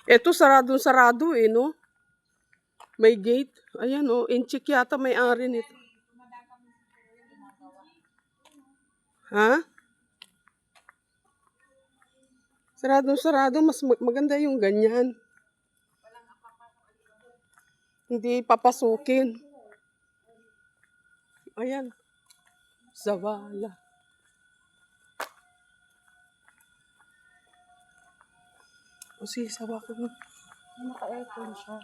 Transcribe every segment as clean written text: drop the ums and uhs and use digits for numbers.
Ito sarado eh, no? May gate. Ayan oh, inchik yata may-ari nito. Ha? Sarado, mas maganda yung ganyan. Hindi papasukin. Ayan. Zavala. O sige, sawa ko mo. May naka-aircon siya.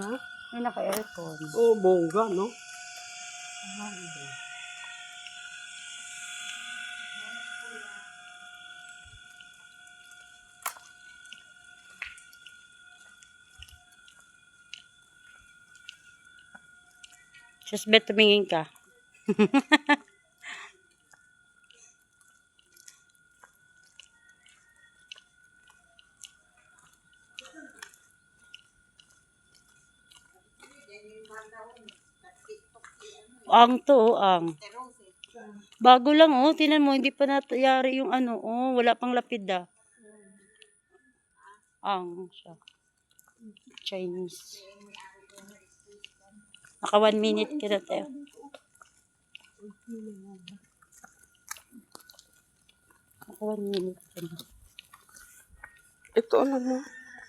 Ha? May naka-aircon. Oo, bongga, no? Just bet tumingin ka. Ang to, ang. Bago lang oh, tinan mo, hindi pa natayari yung ano, oh, wala pang lapid ah. Ang siya. Chinese. Naka 1 minute ka na tayo. Naka 1 minute ka na. Ito ano mo?